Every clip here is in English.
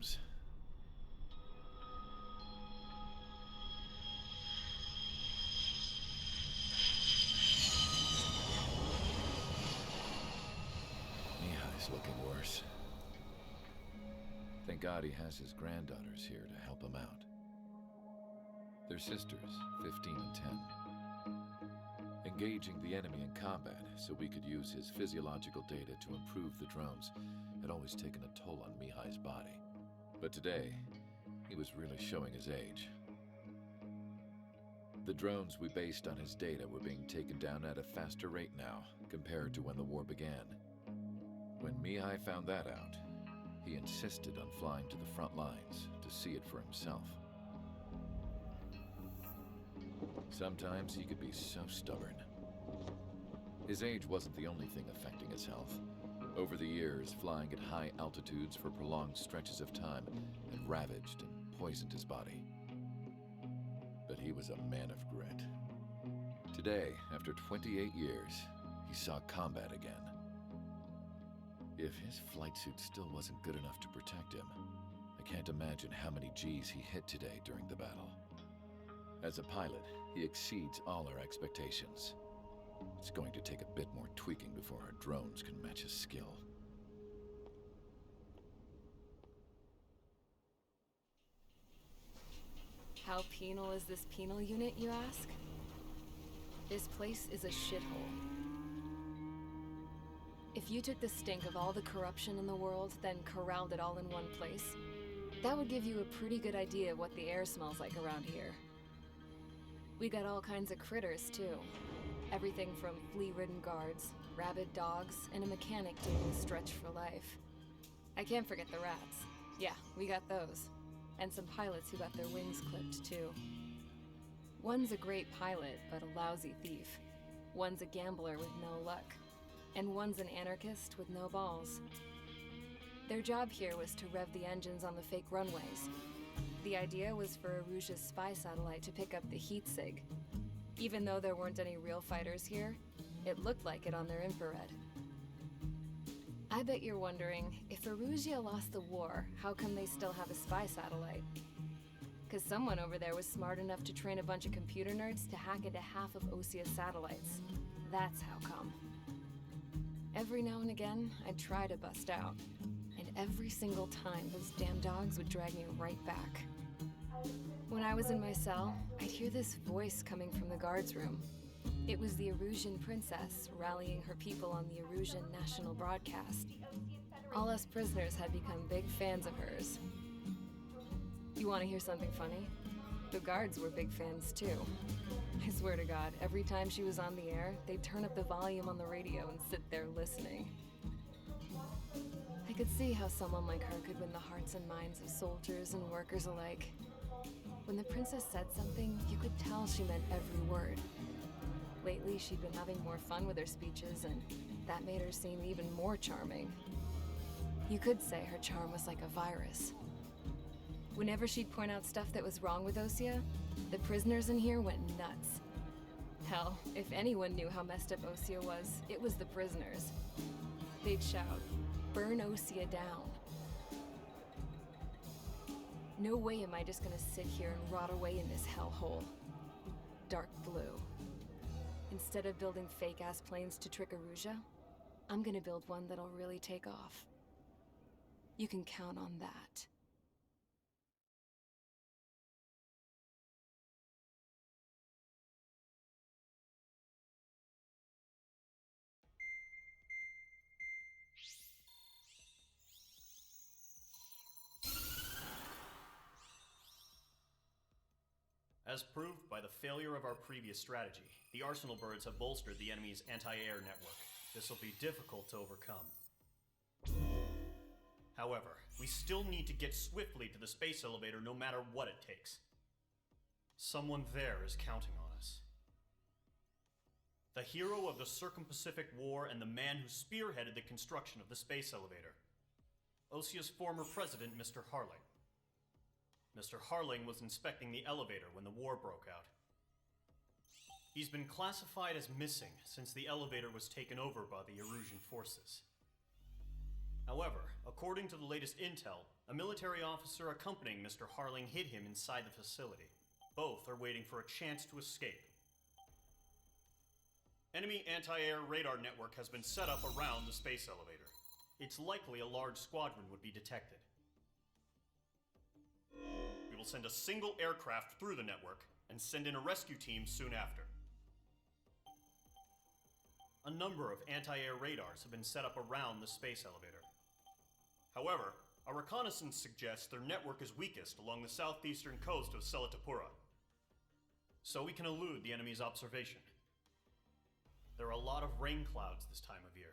rooms. Mihai's looking worse. Thank God he has his granddaughters here to help him out. They're sisters, 15 and 10. Engaging the enemy in combat so we could use his physiological data to improve the drones had always taken a toll on Mihai's body. But today, he was really showing his age. The drones we based on his data were being taken down at a faster rate now compared to when the war began. When Mihai found that out, he insisted on flying to the front lines to see it for himself. Sometimes he could be so stubborn. His age wasn't the only thing affecting his health. Over the years, flying at high altitudes for prolonged stretches of time had ravaged and poisoned his body. But he was a man of grit. Today, after 28 years, he saw combat again. If his flight suit still wasn't good enough to protect him, I can't imagine how many Gs he hit today during the battle. As a pilot, he exceeds all our expectations. It's going to take a bit more tweaking before our drones can match his skill. How penal is this penal unit, you ask? This place is a shithole. If you took the stink of all the corruption in the world, then corralled it all in one place, that would give you a pretty good idea of what the air smells like around here. We got all kinds of critters, too. Everything from flea-ridden guards, rabid dogs, and a mechanic doing the stretch for life. I can't forget the rats. Yeah, we got those. And some pilots who got their wings clipped, too. One's a great pilot, but a lousy thief. One's a gambler with no luck. And one's an anarchist with no balls. Their job here was to rev the engines on the fake runways. The idea was for Aruja's spy satellite to pick up the heat sig. Even though there weren't any real fighters here, it looked like it on their infrared. I bet you're wondering, if Aruja lost the war, how come they still have a spy satellite? Because someone over there was smart enough to train a bunch of computer nerds to hack into half of Osia's satellites. That's how come. Every now and again, I'd try to bust out. And every single time, those damn dogs would drag me right back. When I was in my cell, I'd hear this voice coming from the guards room. It was the Erusian princess rallying her people on the Erusian national broadcast. All us prisoners had become big fans of hers. You want to hear something funny? The guards were big fans too. I swear to God, every time she was on the air, they'd turn up the volume on the radio and sit there listening. I could see how someone like her could win the hearts and minds of soldiers and workers alike. When the princess said something, you could tell she meant every word. Lately, she'd been having more fun with her speeches, and that made her seem even more charming. You could say her charm was like a virus. Whenever she'd point out stuff that was wrong with Osia, the prisoners in here went nuts. Hell, if anyone knew how messed up Osia was, it was the prisoners. They'd shout, "Burn Osia down." No way am I just gonna sit here and rot away in this hellhole. Dark blue. Instead of building fake-ass planes to trick Aruja, I'm gonna build one that'll really take off. You can count on that. As proved by the failure of our previous strategy, the Arsenal birds have bolstered the enemy's anti-air network. This will be difficult to overcome. However, we still need to get swiftly to the space elevator no matter what it takes. Someone there is counting on us. The hero of the Circum-Pacific War and the man who spearheaded the construction of the space elevator. Osia's former president, Mr. Harling. Mr. Harling was inspecting the elevator when the war broke out. He's been classified as missing since the elevator was taken over by the Erusian forces. However, according to the latest intel, a military officer accompanying Mr. Harling hid him inside the facility. Both are waiting for a chance to escape. Enemy anti-air radar network has been set up around the space elevator. It's likely a large squadron would be detected. We will send a single aircraft through the network and send in a rescue team soon after. A number of anti-air radars have been set up around the space elevator. However, our reconnaissance suggests their network is weakest along the southeastern coast of Selatapura, so we can elude the enemy's observation. There are a lot of rain clouds this time of year.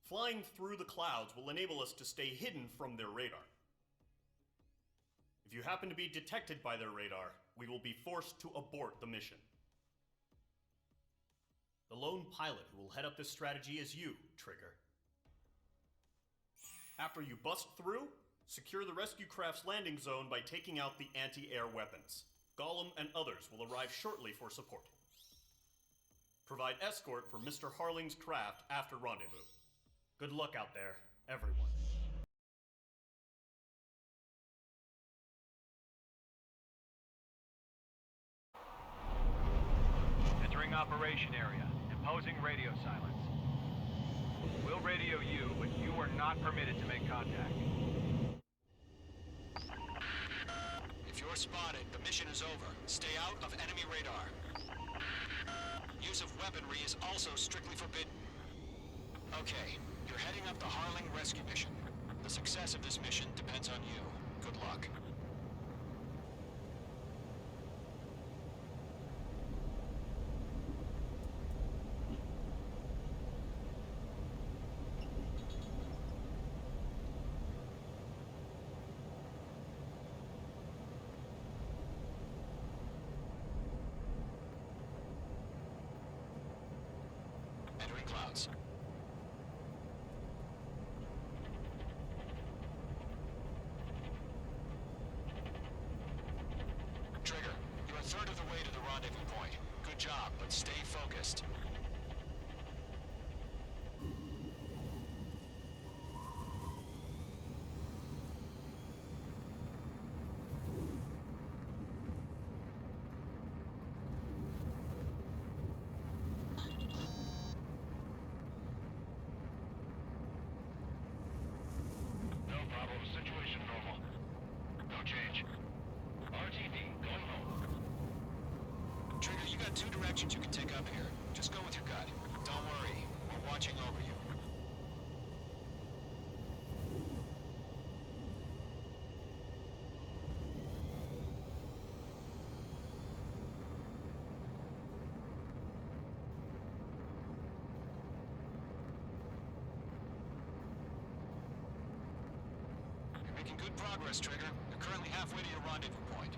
Flying through the clouds will enable us to stay hidden from their radar. If you happen to be detected by their radar, we will be forced to abort the mission. The lone pilot who will head up this strategy is you, Trigger. After you bust through, secure the rescue craft's landing zone by taking out the anti-air weapons. Gollum and others will arrive shortly for support. Provide escort for Mr. Harling's craft after rendezvous. Good luck out there, everyone. Entering operation area. Imposing radio silence. We'll radio you, but you are not permitted to make contact. If you're spotted, the mission is over. Stay out of enemy radar. Use of weaponry is also strictly forbidden. Okay, you're heading up the Harling rescue mission. The success of this mission depends on you. Good luck. Entering clouds. Trigger, you're a third of the way to the rendezvous point. Good job, but stay focused. No problem. Situation normal. No change. RTD, going home. Trigger, you got two directions you can take up here. Just go with your gut. Don't worry, we're watching over you. You're making good progress, Trigger. You're currently halfway to your rendezvous point.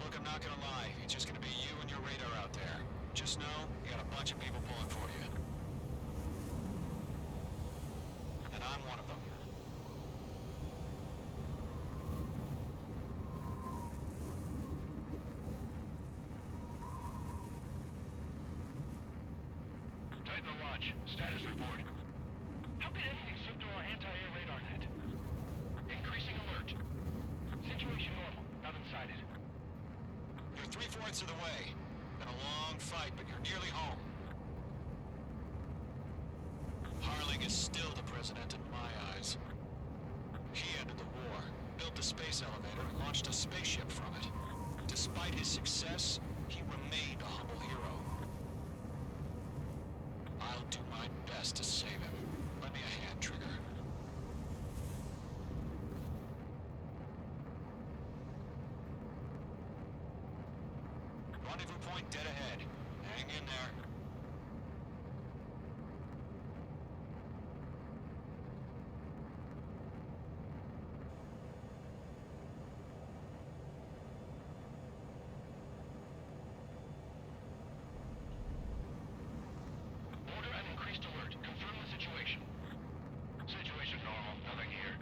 Look, I'm not gonna lie. It's just gonna be you and your radar out there. Just know, you got a bunch of people pulling for you. And I'm one of them. Titan launch. Status report. How could anything slip through our anti-air radar net? Increasing alert. Situation normal. Nothing sighted. You're 3/4 of the way. Been a long fight, but you're nearly home. Harling is still the president in my eyes. He ended the war, built the space elevator, and launched a spaceship from it. Despite his success, he remained a humble hero. I'll do my best to save him. Lend me a hand, Trigger. Rendezvous point dead ahead. Hang in there. Order an increased alert. Confirm the situation. Situation normal. Nothing here.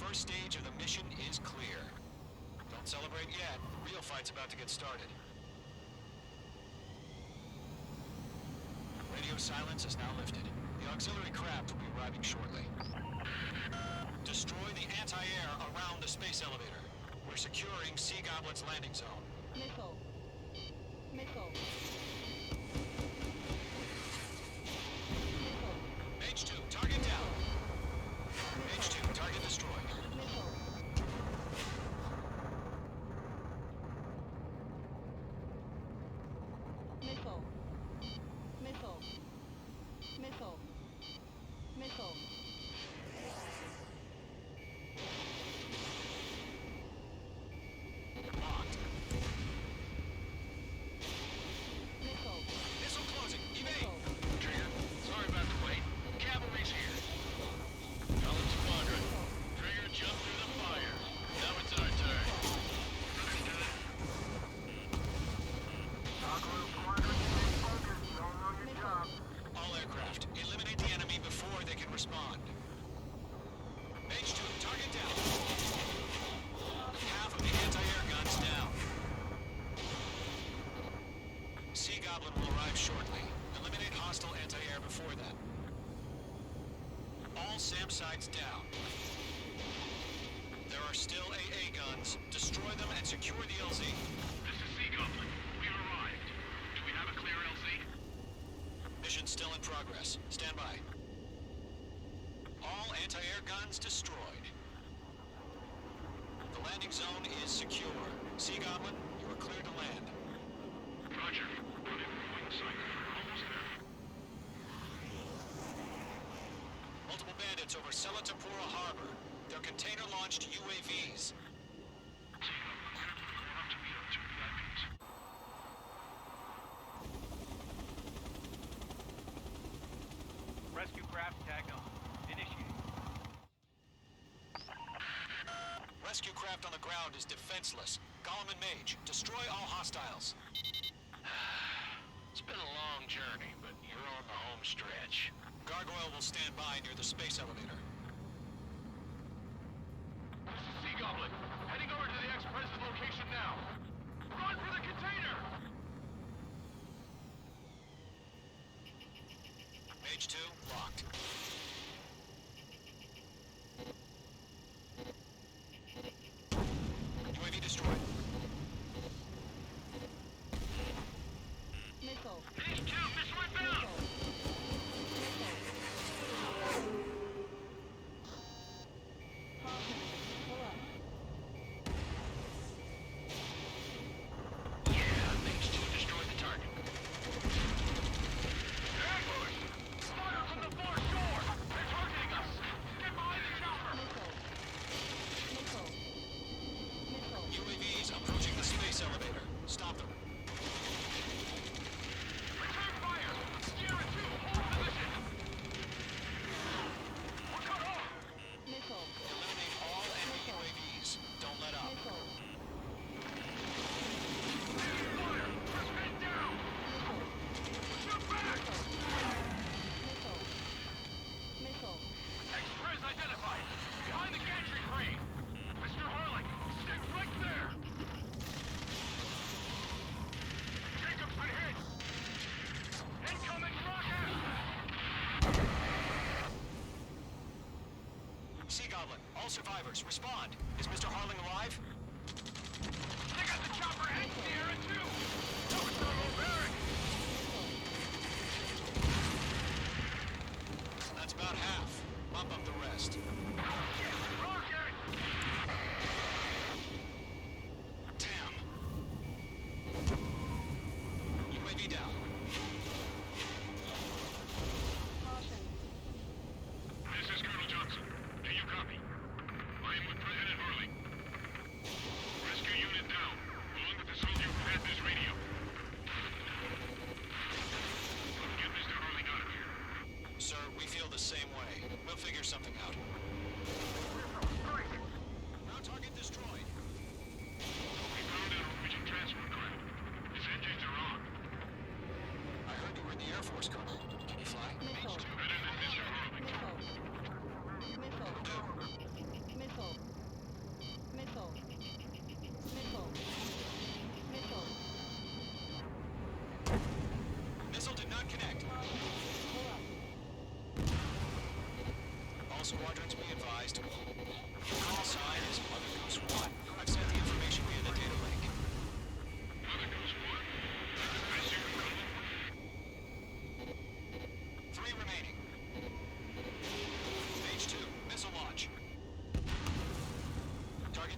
first stage of the mission is clear. Don't celebrate yet. The real fight's about to get started. Radio silence is now lifted. The auxiliary craft will be arriving shortly. Destroy the anti-air around the space elevator. We're securing Sea Goblin's landing zone. Missile. Missile. Mage 2, target down. Mage 2, target destroyed. Missile. Missile. Missile. Missile. Missile. Locked. Missile. Missile closing. Evade. Missile. Trigger, sorry about the wait. Cavalry's here. Solid squadron. Trigger jumped through the fire. Now it's our turn. Understood. All aircraft, eliminate the enemy before they can respond. Mage 2, target down. Half of the anti-air guns down. Sea Goblin will arrive shortly. Eliminate hostile anti-air before that. All SAM sites down. There are still AA guns. Destroy them and secure the LZ. This is Sea Goblin. We've arrived. Do we have a clear LZ? Mission still in progress. Stand by. All anti-air guns destroyed. The landing zone is secure. Sea Goblin, you are clear to land. Roger. Put in wing sight. Almost there. Multiple bandits over Selatapura Harbor. They're container-launched UAVs. Sea Goblin, we're up to meet our two VIPs. Rescue craft tagged on. Initiate. Rescue craft on the ground is defenseless. Gollum and Mage, destroy all hostiles. It's been a long journey, but you're on the home stretch. Gargoyle will stand by near the space elevator. This is Sea Goblin. Heading over to the ex-president's location now. Run for the container! Mage 2, locked. UAV destroyed. Missile. Page 2, missile inbound! Caution. Pull up. Yeah, Mage 2 destroyed the target. Ambush! Fire from the far shore! They're targeting us! Get behind the chopper! Missile. Missile. Missile. UAVs approaching the space elevator. Stop them. Return fire! Sierra 2, hold position! We're cut off! Missile. Eliminate all enemy UAVs. Don't let up. Missile. Enemy fire! Press head down! Shoot back! Missile. Missile. Ex-pres identified! Behind the gantry crane! Mr. Harling, stick right there! Jacob's been hit! Incoming rocket! Sea Goblin, all survivors, respond. Is Mr. Harling alive? They got the chopper and Sierra too! That was thermal barrack! That's about half. Bump up the rest. Rocket! Damn. UAV down. Caution. This is Colonel Johnson. Do you copy? I am with President Harling. Rescue unit down, along with the soldier who had this radio. Get Mr. Harling out of here. Sir, we feel the same way. We'll figure something out.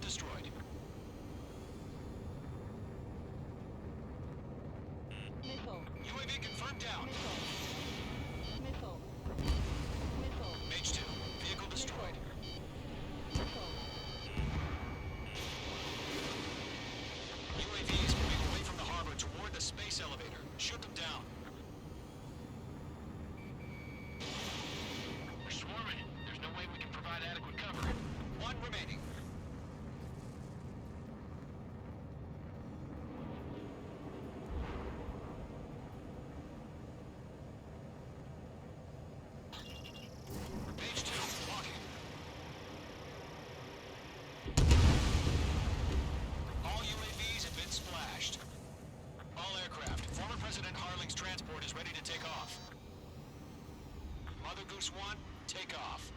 destroyed. Missile. UAV confirmed down. Missile. Missile. Missile. Mage 2, vehicle destroyed. Missile. UAVs moving away from the harbor toward the space elevator. Shoot them down. We're swarming. There's no way we can provide adequate cover. One remaining. Mage 2, walking. All UAVs have been splashed. All aircraft. Former President Harling's transport is ready to take off. Mother Goose 1, take off.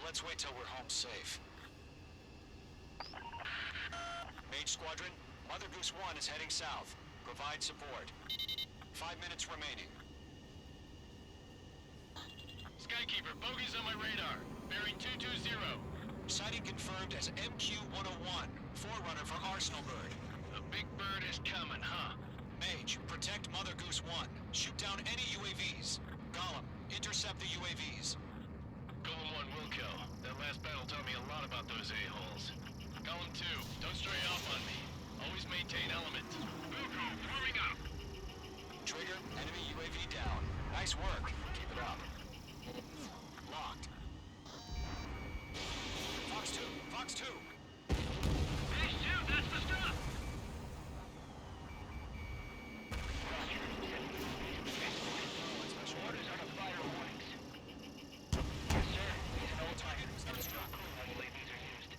Let's wait till we're home safe. Mage Squadron, Mother Goose 1 is heading south. Provide support. 5 minutes remaining. Skykeeper, bogeys on my radar. Bearing 220. Sighting confirmed as MQ-101, forerunner for Arsenal Bird. The big bird is coming, huh? Mage, protect Mother Goose 1. Shoot down any UAVs. Gollum, intercept the UAVs. Golem 1 will kill. That last battle taught me a lot about those a-holes. Golem 2, don't stray off on me. Always maintain element. Buko, forming up. Trigger, enemy UAV down. Nice work. Keep it up. Locked. Fox 2, Fox 2. Phase 2, that's the stuff! Orders are to fire warnings. Yes, sir. He's an old-timer. It's not cool how UAVs are used.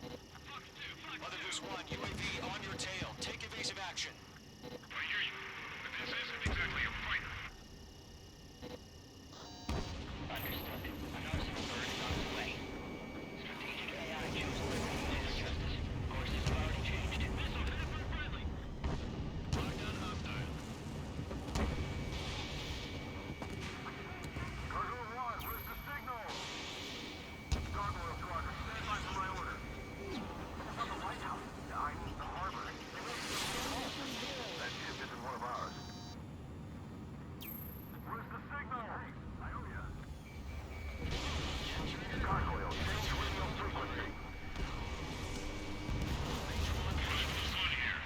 Fox 2, Fox 2. Mother Goose 1, UAV on your tail. Take evasive action. I hear you, but this isn't exactly a fighter. Understood. An Arsenal bird is on its way. Strategic AI chooses the course justice. Course has already changed. Missile hamper friendly. Lock down hostile. Cargo 1, where's the signal? Gargoyle Squadron, stand by for my order. It's on the White House. Yeah, I mean the harbor. They may be home. That ship isn't one of ours. Where's the signal? Hey, I owe ya. Gargoyle, change radio frequency. Rifles on here.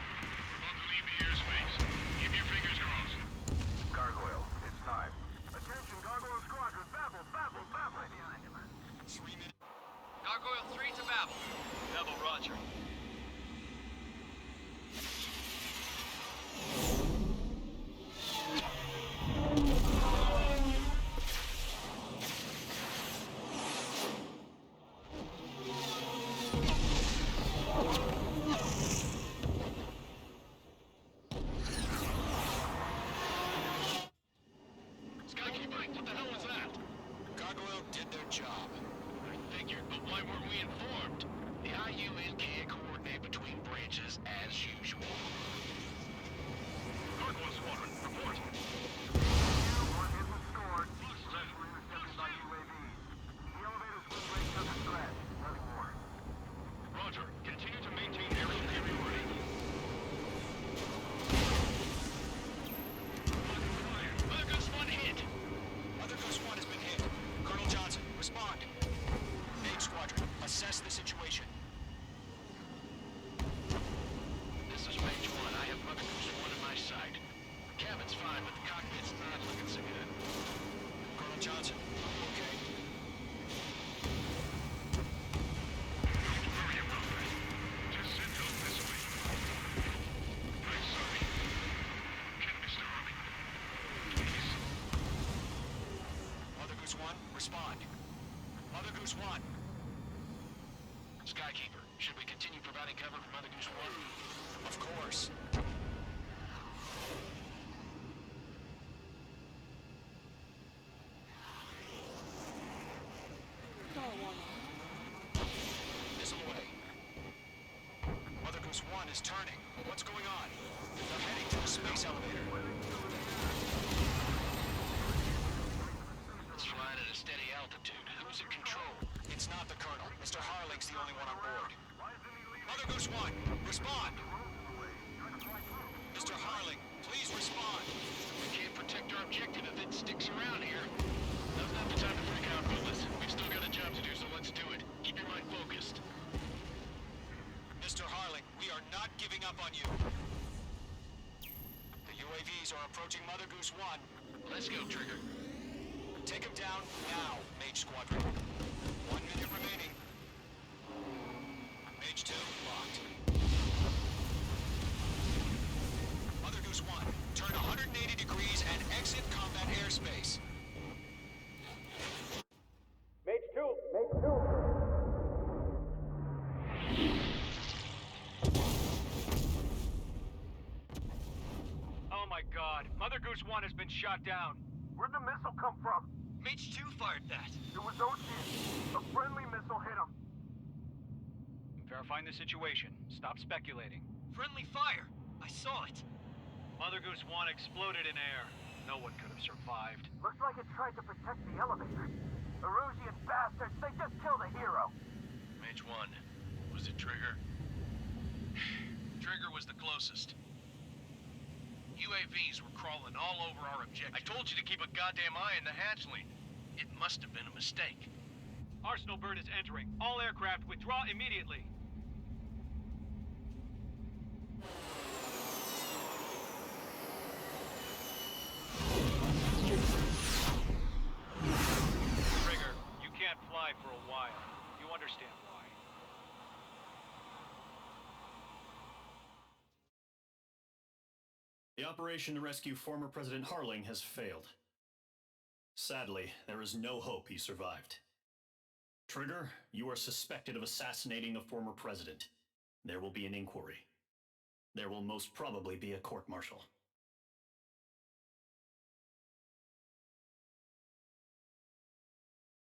We're about to leave the airspace. Keep your fingers crossed. Gargoyle, it's time. Attention, Gargoyle Squadron, babble, babble, babble. 3 minutes. Gargoyle 3 to Babel. Babel, roger. Skykeeper, what the hell was that? Gargoyle did their job. I figured, but why weren't we informed? The IUN can't coordinate between branches as usual. Gargoyle Squadron, report. One isn't stored. The rest were intercepted by UAVs. The elevator's wind rate doesn't scratch. Nothing more. Roger. Continue to maintain area superiority. Mother Goose 1 hit. Mother Goose 1 has been hit. Colonel Johnson, respond. Mage Squadron, assess the situation. This is Mage 1. I have Mother Goose 1 in my sight. Cabin's fine, but the cockpit's not looking so good. Colonel Johnson, okay. Don't worry about that. Just send help this way. I'm sorry. Can Mr. Harley? Please. Mother Goose 1, respond. Mother Goose 1. Skykeeper, should we continue providing cover for Mother Goose 1? Of course. Star warning. Missile away. Mother Goose 1 is turning. What's going on? They're heading to the space elevator. Harling's the only one on board. Mother Goose 1, respond! Mr. Harling, please respond! We can't protect our objective if it sticks around here. Now's not the time to freak out, fellas. We've still got a job to do, so let's do it. Keep your mind focused. Mr. Harling, we are not giving up on you. The UAVs are approaching Mother Goose 1. Let's go, Trigger. Take him down now, Mage Squadron. 1 minute remaining. Mage 2, locked. Mother Goose 1, turn 180 degrees and exit combat airspace. Mage 2! Mage 2! Oh my god. Mother Goose 1 has been shot down. Where'd the missile come from? Mage 2 fired that. It was Ocean. A friendly missile hit him. Verifying the situation. Stop speculating. Friendly fire. I saw it. Mother Goose 1 exploded in air. No one could have survived. Looks like it tried to protect the elevator. Erusian bastards, they just killed a hero. Mage 1, was it Trigger? Trigger was the closest. UAVs were crawling all over our objective. I told you to keep a goddamn eye on the hatchling. It must have been a mistake. Arsenal bird is entering. All aircraft withdraw immediately. Trigger, you can't fly for a while. You understand why. The operation to rescue former President Harling has failed. Sadly, there is no hope he survived. Trigger, you are suspected of assassinating the former president. There will be an inquiry. There will most probably be a court-martial.